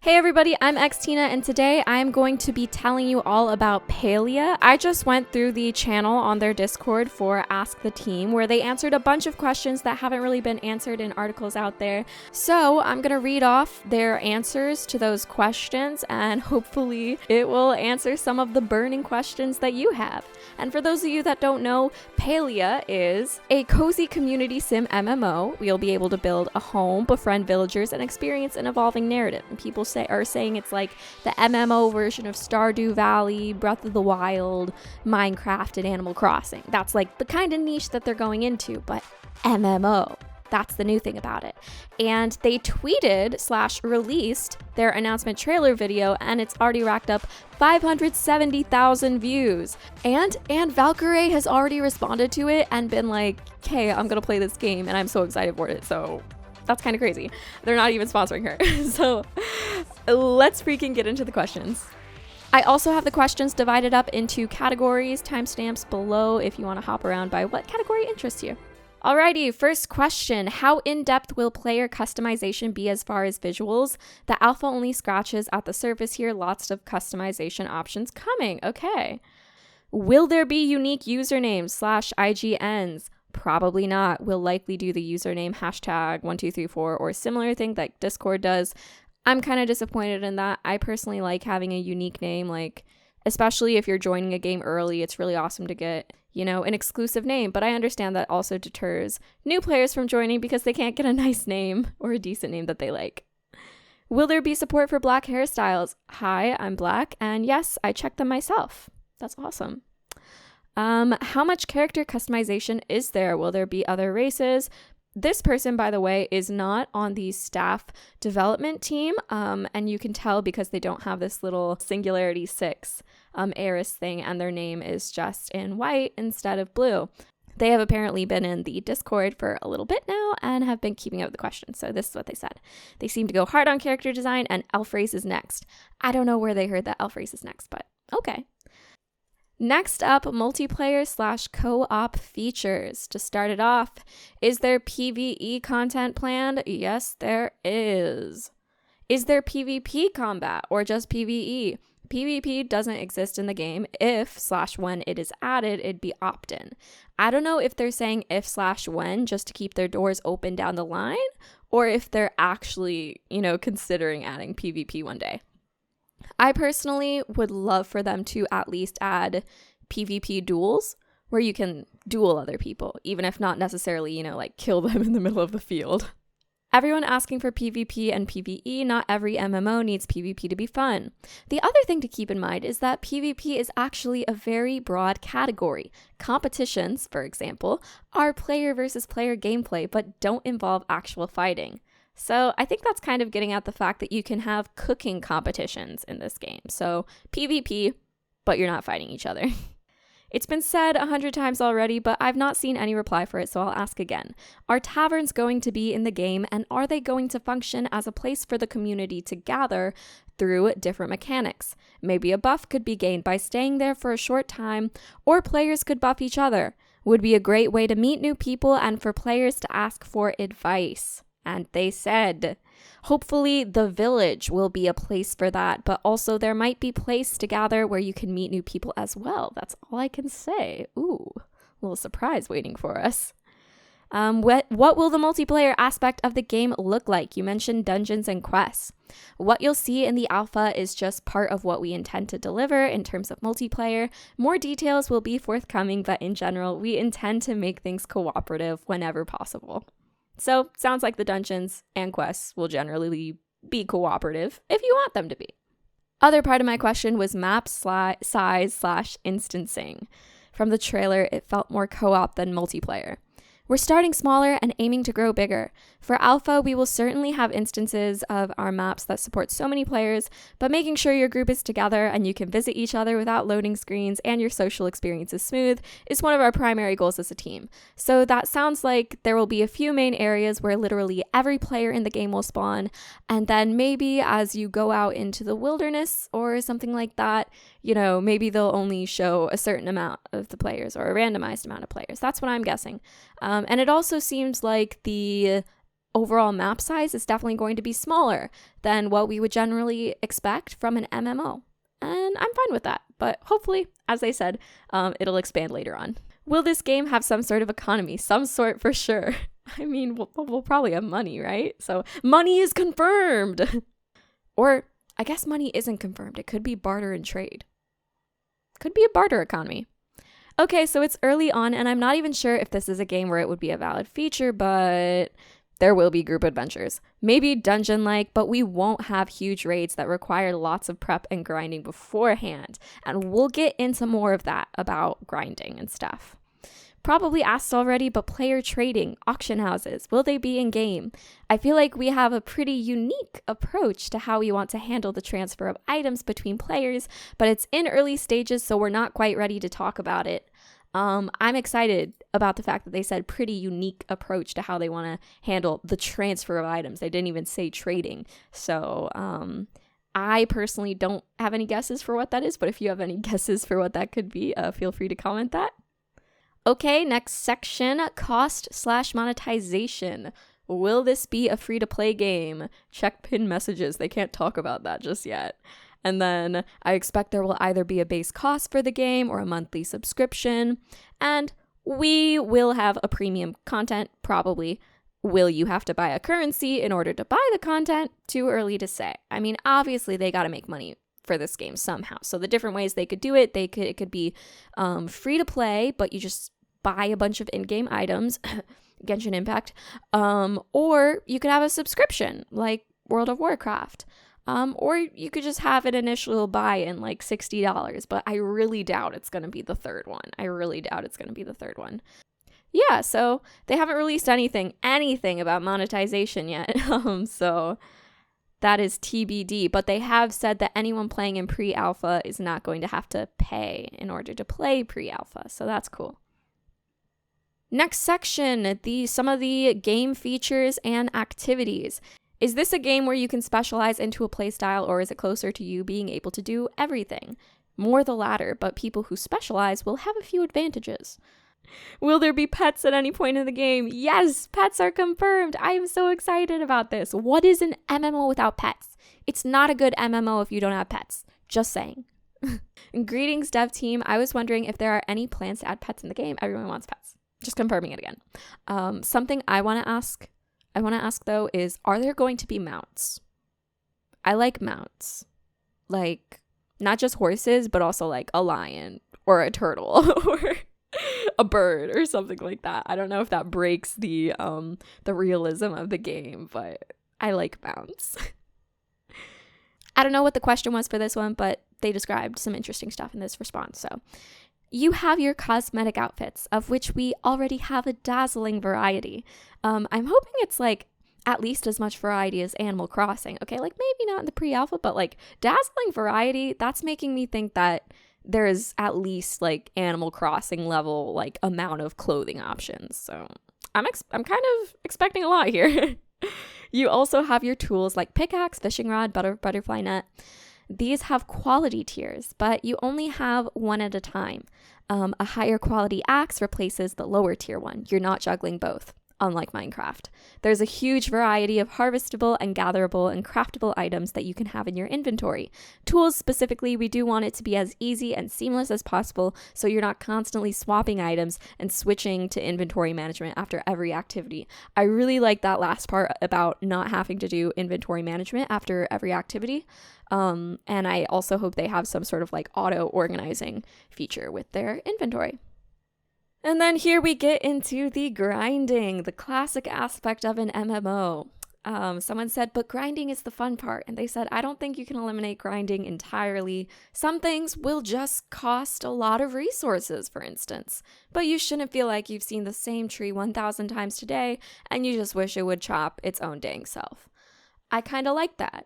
Hey everybody, I'm Xtina, and today I'm going to be telling you all about Palia. I just went through the channel on their Discord for Ask the Team, where they answered a bunch of questions that haven't really been answered in articles out there. So I'm going to read off their answers to those questions, and hopefully it will answer some of the burning questions that you have. And for those of you that don't know, Palia is a cozy community sim MMO. You'll be able to build a home, befriend villagers, and experience an evolving narrative. And people are saying it's like the MMO version of Stardew Valley, Breath of the Wild, Minecraft, and Animal Crossing. That's like the kind of niche that they're going into, but MMO. That's the new thing about it. And they tweeted/released their announcement trailer video, and it's already racked up 570,000 views. And Valkyrie has already responded to it and been like, "Okay, I'm gonna play this game, and I'm so excited for it." So that's kind of crazy. They're not even sponsoring her. So let's freaking get into the questions. I also have the questions divided up into categories, timestamps below if you want to hop around by what category interests you. Alrighty, first question. How in-depth will player customization be as far as visuals? The alpha only scratches at the surface here. Lots of customization options coming. Okay. Will there be unique usernames/IGNs? Probably not. We'll likely do the username #1234 or similar thing that Discord does. I'm kind of disappointed in that. I personally like having a unique name, like especially if you're joining a game early, it's really awesome to get, an exclusive name, but I understand that also deters new players from joining because they can't get a nice name or a decent name that they like. Will there be support for black hairstyles? Hi, I'm black, and yes, I checked them myself. That's awesome. How much character customization is there? Will there be other races? This person, by the way, is not on the staff development team, and you can tell because they don't have this little Singularity 6 Eris thing, and their name is just in white instead of blue. They have apparently been in the Discord for a little bit now and have been keeping up with the questions. So this is what they said. They seem to go hard on character design, and elf race is next. I don't know where they heard that elf race is next, but okay. Next up, multiplayer/co-op features. To start it off, is there PvE content planned? Yes, there is. Is there PvP combat or just PvE? PvP doesn't exist in the game. If/when it is added, it'd be opt-in. I don't know if they're saying if/when just to keep their doors open down the line, or if they're actually, considering adding PvP one day. I personally would love for them to at least add PvP duels where you can duel other people, even if not necessarily, kill them in the middle of the field. Everyone asking for PvP and PvE, not every MMO needs PvP to be fun. The other thing to keep in mind is that PvP is actually a very broad category. Competitions, for example, are player versus player gameplay, but don't involve actual fighting. So I think that's kind of getting at the fact that you can have cooking competitions in this game. So PvP, but you're not fighting each other. It's been said 100 times already, but I've not seen any reply for it, so I'll ask again. Are taverns going to be in the game, and are they going to function as a place for the community to gather through different mechanics? Maybe a buff could be gained by staying there for a short time, or players could buff each other. Would be a great way to meet new people and for players to ask for advice. And they said, hopefully the village will be a place for that, but also there might be place to gather where you can meet new people as well. That's all I can say. Ooh, a little surprise waiting for us. What will the multiplayer aspect of the game look like? You mentioned dungeons and quests. What you'll see in the alpha is just part of what we intend to deliver in terms of multiplayer. More details will be forthcoming, but in general, we intend to make things cooperative whenever possible. So, sounds like the dungeons and quests will generally be cooperative if you want them to be. Other part of my question was map size/instancing. From the trailer, it felt more co-op than multiplayer. We're starting smaller and aiming to grow bigger. For Alpha, we will certainly have instances of our maps that support so many players, but making sure your group is together and you can visit each other without loading screens and your social experience is smooth is one of our primary goals as a team. So that sounds like there will be a few main areas where literally every player in the game will spawn, and then maybe as you go out into the wilderness or something like that, maybe they'll only show a certain amount of the players or a randomized amount of players. That's what I'm guessing. And it also seems like the overall map size is definitely going to be smaller than what we would generally expect from an MMO. And I'm fine with that, but hopefully, as I said, it'll expand later on. Will this game have some sort of economy? Some sort for sure. I mean, we'll probably have money, right? So money is confirmed. Or I guess money isn't confirmed. It could be barter and trade. Could be a barter economy. Okay, so it's early on, and I'm not even sure if this is a game where it would be a valid feature, but there will be group adventures. Maybe dungeon-like, but we won't have huge raids that require lots of prep and grinding beforehand. And we'll get into more of that about grinding and stuff. Probably asked already, but player trading, auction houses, will they be in-game? I feel like we have a pretty unique approach to how we want to handle the transfer of items between players, but it's in early stages, so we're not quite ready to talk about it. I'm excited about the fact that they said pretty unique approach to how they want to handle the transfer of items. They didn't even say trading. So I personally don't have any guesses for what that is, but if you have any guesses for what that could be, feel free to comment that. Okay, next section, cost/monetization. Will this be a free-to-play game? Check pin messages. They can't talk about that just yet. And then I expect there will either be a base cost for the game or a monthly subscription. And we will have a premium content, probably. Will you have to buy a currency in order to buy the content? Too early to say. I mean, obviously they got to make money for this game somehow. So the different ways they could do it, it could be free to play, but you just buy a bunch of in-game items, Genshin Impact, or you could have a subscription like World of Warcraft, or you could just have an initial buy-in like $60, but I really doubt it's going to be the third one. Yeah, so they haven't released anything about monetization yet, so that is TBD, but they have said that anyone playing in pre-alpha is not going to have to pay in order to play pre-alpha, so that's cool. Next section, some of the game features and activities. Is this a game where you can specialize into a playstyle, or is it closer to you being able to do everything? More the latter, but people who specialize will have a few advantages. Will there be pets at any point in the game? Yes, pets are confirmed. I am so excited about this. What is an MMO without pets? It's not a good MMO if you don't have pets. Just saying. Greetings, dev team. I was wondering if there are any plans to add pets in the game. Everyone wants pets. Just confirming it again. Something I want to ask though is, are there going to be mounts? I like mounts. Like, not just horses, but also like a lion or a turtle or a bird or something like that. I don't know if that breaks the realism of the game, but I like mounts. I don't know what the question was for this one, but they described some interesting stuff in this response. So you have your cosmetic outfits, of which we already have a dazzling variety. I'm hoping it's like at least as much variety as Animal Crossing. Okay, like maybe not in the pre-alpha, but like dazzling variety, that's making me think that there is at least like Animal Crossing level like amount of clothing options. So I'm kind of expecting a lot here. You also have your tools like pickaxe, fishing rod, butterfly net. These have quality tiers, but you only have one at a time. A higher quality axe replaces the lower tier one. You're not juggling both, unlike Minecraft. There's a huge variety of harvestable and gatherable and craftable items that you can have in your inventory. Tools specifically, we do want it to be as easy and seamless as possible, so you're not constantly swapping items and switching to inventory management after every activity. I really like that last part about not having to do inventory management after every activity. And I also hope they have some sort of like auto organizing feature with their inventory. And then here we get into the grinding, the classic aspect of an MMO. Someone said, but grinding is the fun part. And they said, I don't think you can eliminate grinding entirely. Some things will just cost a lot of resources, for instance. But you shouldn't feel like you've seen the same tree 1,000 times today and you just wish it would chop its own dang self. I kind of like that,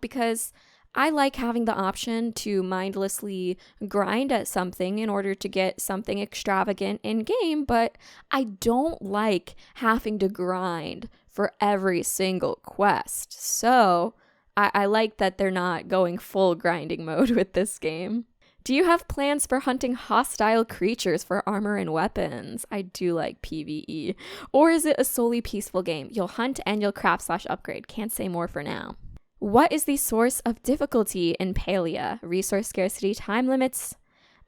because I like having the option to mindlessly grind at something in order to get something extravagant in game, but I don't like having to grind for every single quest. So I like that they're not going full grinding mode with this game. Do you have plans for hunting hostile creatures for armor and weapons? I do like PvE. Or is it a solely peaceful game? You'll hunt and you'll craft/upgrade. Can't say more for now. What is the source of difficulty in Palia? Resource scarcity, time limits?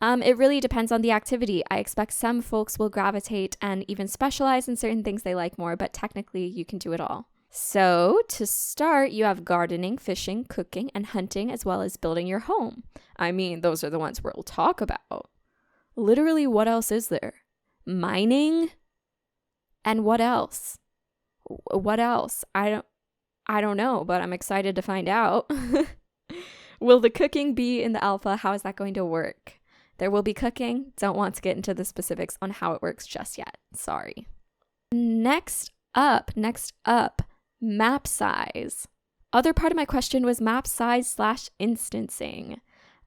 It really depends on the activity. I expect some folks will gravitate and even specialize in certain things they like more, but technically you can do it all. So to start, you have gardening, fishing, cooking, and hunting, as well as building your home. I mean, those are the ones we'll talk about. Literally, what else is there? Mining? And what else? What else? I don't know, but I'm excited to find out. Will the cooking be in the alpha? How is that going to work? There will be cooking. Don't want to get into the specifics on how it works just yet. Sorry. Next up, map size. Other part of my question was map size/instancing.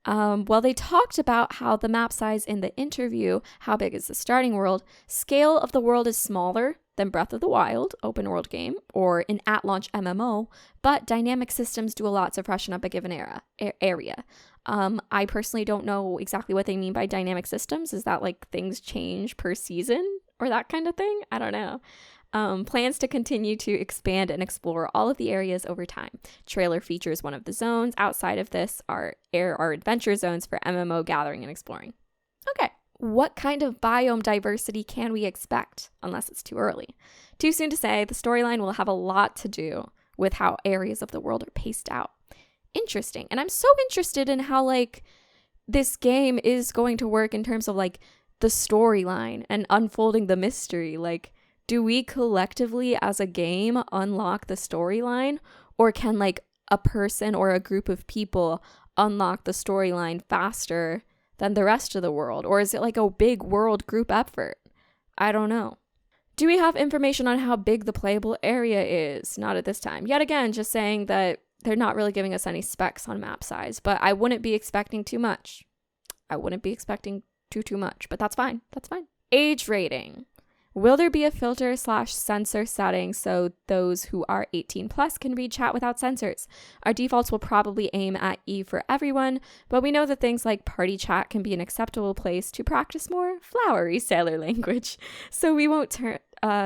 Well, they talked about how the map size in the interview, how big is the starting world, scale of the world is smaller than Breath of the Wild, open world game, or an at-launch MMO, but dynamic systems do a lot to freshen up a given area. I personally don't know exactly what they mean by dynamic systems. Is that like things change per season or that kind of thing? I don't know. Plans to continue to expand and explore all of the areas over time. Trailer features one of the zones. Outside of this are adventure zones for MMO gathering and exploring. Okay. What kind of biome diversity can we expect? Unless it's too early. Too soon to say. The storyline will have a lot to do with how areas of the world are paced out. Interesting. And I'm so interested in how like this game is going to work in terms of like the storyline and unfolding the mystery. Like, do we collectively as a game unlock the storyline, or can like a person or a group of people unlock the storyline faster than the rest of the world? Or is it like a big world group effort? I don't know. Do we have information on how big the playable area is? Not at this time. Yet again, just saying that they're not really giving us any specs on map size, but I wouldn't be expecting too much. I wouldn't be expecting too much, but that's fine. That's fine. Age rating. Will there be a filter/censor setting so those who are 18 plus can read chat without censors? Our defaults will probably aim at E for everyone, but we know that things like party chat can be an acceptable place to practice more flowery sailor language, so we won't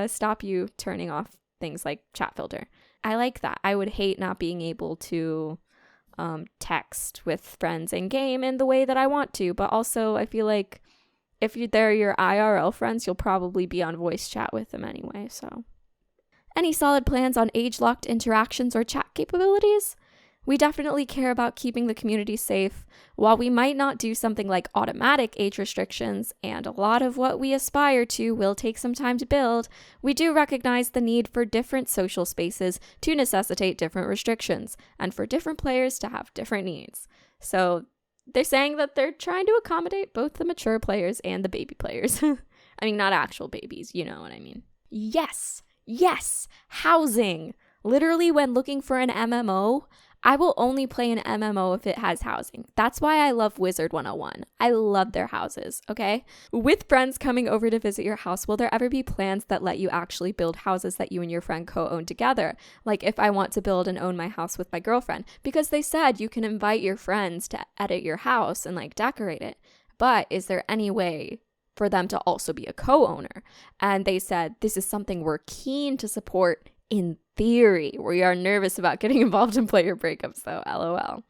stop you turning off things like chat filter. I like that. I would hate not being able to text with friends in game in the way that I want to, but also I feel like if they're your IRL friends, you'll probably be on voice chat with them anyway, so. Any solid plans on age-locked interactions or chat capabilities? We definitely care about keeping the community safe. While we might not do something like automatic age restrictions, and a lot of what we aspire to will take some time to build, we do recognize the need for different social spaces to necessitate different restrictions, and for different players to have different needs. So they're saying that they're trying to accommodate both the mature players and the baby players. I mean, not actual babies, you know what I mean. Yes, housing. Literally, when looking for an MMO, I will only play an MMO if it has housing. That's why I love Wizard 101. I love their houses, okay? With friends coming over to visit your house, will there ever be plans that let you actually build houses that you and your friend co-own together? Like if I want to build and own my house with my girlfriend, because they said you can invite your friends to edit your house and like decorate it. But is there any way for them to also be a co-owner? And they said, this is something we're keen to support in theory. We are nervous about getting involved in player breakups though, LOL.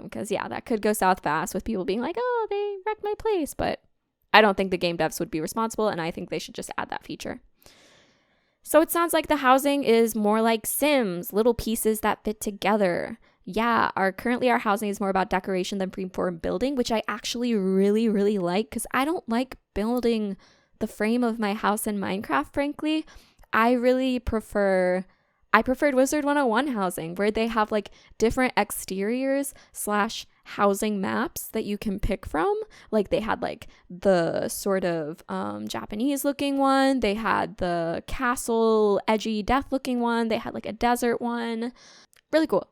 Because yeah, that could go south fast with people being like, oh, they wrecked my place. But I don't think the game devs would be responsible, and I think they should just add that feature. So it sounds like the housing is more like Sims, little pieces that fit together. Yeah, currently our housing is more about decoration than preform building, which I actually really, really like, because I don't like building the frame of my house in Minecraft, frankly. I preferred Wizard 101 housing, where they have like different exteriors / housing maps that you can pick from. Like they had like the sort of Japanese looking one. They had the castle edgy death looking one. They had like a desert one. Really cool.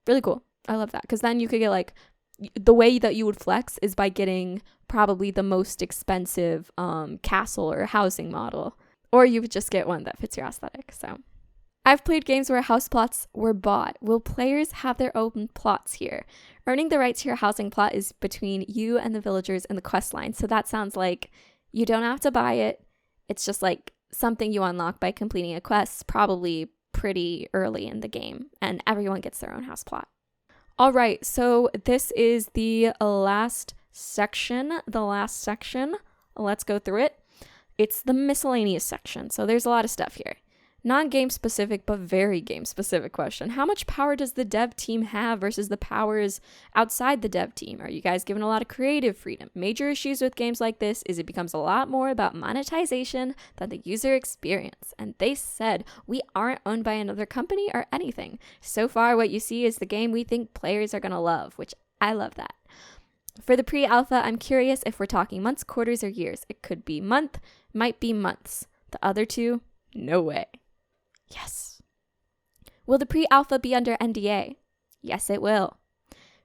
Really cool. I love that. Because then you could get like, the way that you would flex is by getting probably the most expensive castle or housing model. Or you would just get one that fits your aesthetic. So I've played games where house plots were bought. Will players have their own plots here? Earning the right to your housing plot is between you and the villagers in the quest line. So that sounds like you don't have to buy it. It's just like something you unlock by completing a quest, probably pretty early in the game, and everyone gets their own house plot. All right, so this is the last section. Let's go through it. It's the miscellaneous section. So there's a lot of stuff here. Non-game specific, but very game specific question. How much power does the dev team have versus the powers outside the dev team? Are you guys given a lot of creative freedom? Major issues with games like this is it becomes a lot more about monetization than the user experience. And they said, we aren't owned by another company or anything. So far, what you see is the game we think players are going to love, which I love that. For the pre-alpha, I'm curious if we're talking months, quarters, or years. It could be month, might be months. The other two, no way. Yes. Will the pre-alpha be under NDA? Yes, it will.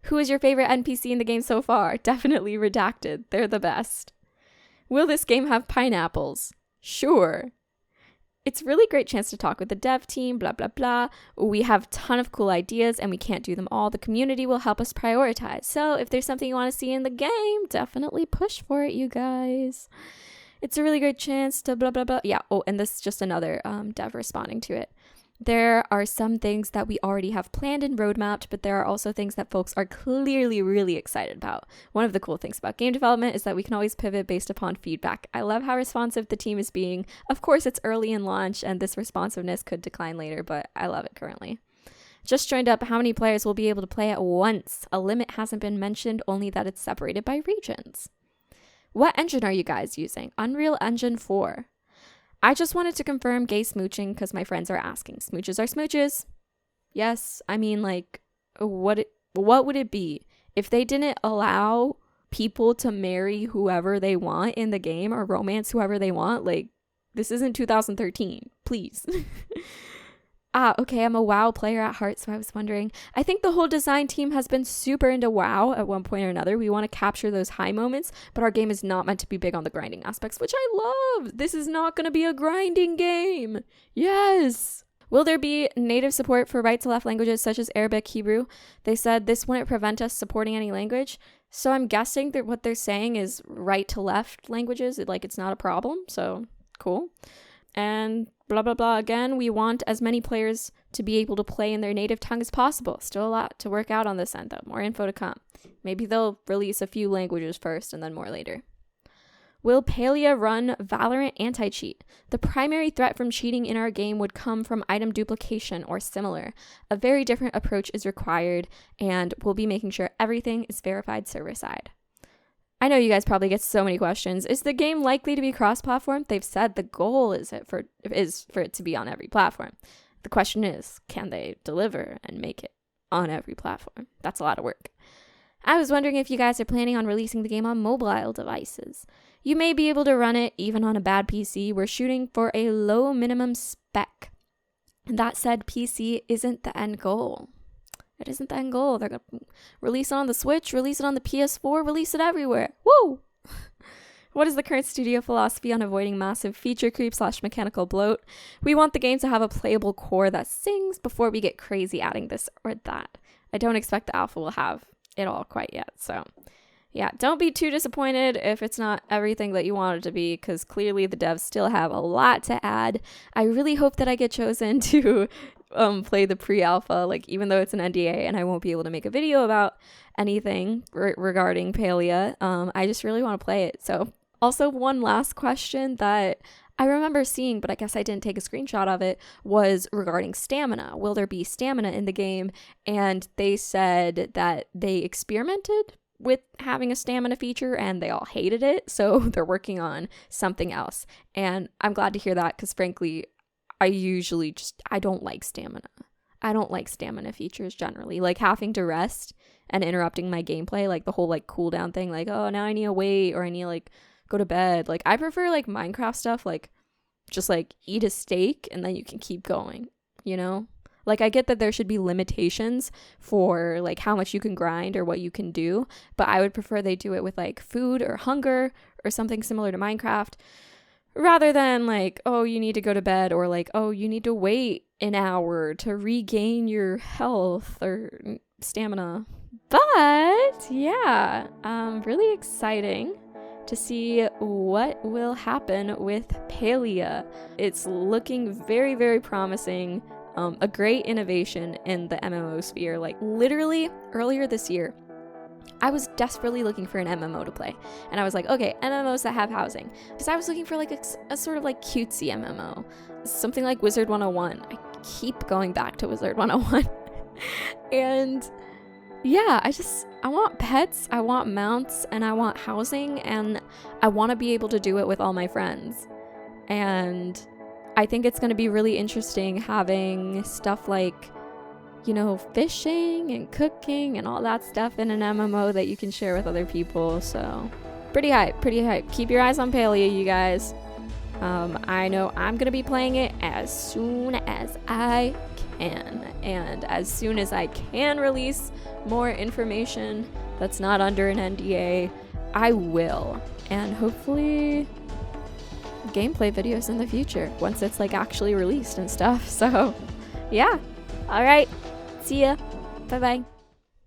Who is your favorite NPC in the game so far? Definitely redacted. They're the best. Will this game have pineapples? Sure. It's a really great chance to talk with the dev team, blah, blah, blah. We have a ton of cool ideas and we can't do them all. The community will help us prioritize. So if there's something you want to see in the game, definitely push for it, you guys. It's a really great chance to blah, blah, blah. Yeah. Oh, and this is just another dev responding to it. There are some things that we already have planned and roadmapped, but there are also things that folks are clearly really excited about. One of the cool things about game development is that we can always pivot based upon feedback. I love how responsive the team is being. Of course, it's early in launch and this responsiveness could decline later, but I love it currently. Just joined up. How many players will be able to play at once? A limit hasn't been mentioned, only that it's separated by regions. What engine are you guys using? Unreal Engine 4. I just wanted to confirm gay smooching because my friends are asking. Smooches are smooches. Yes, I mean, like, what would it be if they didn't allow people to marry whoever they want in the game or romance whoever they want? Like, this isn't 2013. Please. Okay, I'm a WoW player at heart, so I was wondering. I think the whole design team has been super into WoW at one point or another. We want to capture those high moments, but our game is not meant to be big on the grinding aspects, which I love. This is not going to be a grinding game. Yes. Will there be native support for right-to-left languages such as Arabic, Hebrew? They said this wouldn't prevent us supporting any language. So I'm guessing that what they're saying is right-to-left languages. Like, it's not a problem. So cool. And blah, blah, blah. Again, we want as many players to be able to play in their native tongue as possible. Still a lot to work out on this end, though. More info to come. Maybe they'll release a few languages first and then more later. Will Palia run Valorant anti-cheat? The primary threat from cheating in our game would come from item duplication or similar. A very different approach is required, and we'll be making sure everything is verified server-side. I know you guys probably get so many questions. Is the game likely to be cross-platform? They've said the goal is for it to be on every platform. The question is, can they deliver and make it on every platform? That's a lot of work. I was wondering if you guys are planning on releasing the game on mobile devices. You may be able to run it even on a bad PC. We're shooting for a low minimum spec. That said, PC isn't the end goal. It isn't the end goal. They're going to release it on the Switch, release it on the PS4, release it everywhere. Woo! What is the current studio philosophy on avoiding massive feature creep / mechanical bloat? We want the game to have a playable core that sings before we get crazy adding this or that. I don't expect the alpha will have it all quite yet. So yeah, don't be too disappointed if it's not everything that you want it to be, because clearly the devs still have a lot to add. I really hope that I get chosen to play the pre-alpha, like, even though it's an NDA and I won't be able to make a video about anything regarding Palia. I just really want to play it. So also, one last question that I remember seeing, but I guess I didn't take a screenshot of it, was regarding stamina. Will there be stamina in the game? And they said that they experimented with having a stamina feature and they all hated it, so they're working on something else. And I'm glad to hear that, because frankly, I don't like stamina. I don't like stamina features generally. Like having to rest and interrupting my gameplay, like the whole like cooldown thing, like, oh, now I need to wait, or I need to like go to bed. Like I prefer like Minecraft stuff, like just like eat a steak and then you can keep going, you know? Like I get that there should be limitations for like how much you can grind or what you can do, but I would prefer they do it with like food or hunger or something similar to Minecraft. rather than like, oh, you need to go to bed, or like, oh, you need to wait an hour to regain your health or stamina. But yeah, really exciting to see what will happen with Palia. It's looking very, very promising. A great innovation in the MMO sphere. Like literally earlier this year, I was desperately looking for an MMO to play. And I was like, okay, MMOs that have housing. Because I was looking for like a sort of like cutesy MMO. Something like Wizard 101. I keep going back to Wizard 101. And yeah, I want pets, I want mounts, and I want housing, and I want to be able to do it with all my friends. And I think it's going to be really interesting having stuff like, you know, fishing and cooking and all that stuff in an MMO that you can share with other people. So pretty hype. Keep your eyes on Palia, you guys. I know I'm going to be playing it as soon as I can. And as soon as I can release more information that's not under an NDA, I will. And hopefully gameplay videos in the future once it's like actually released and stuff. So yeah. All right. See ya. Bye-bye.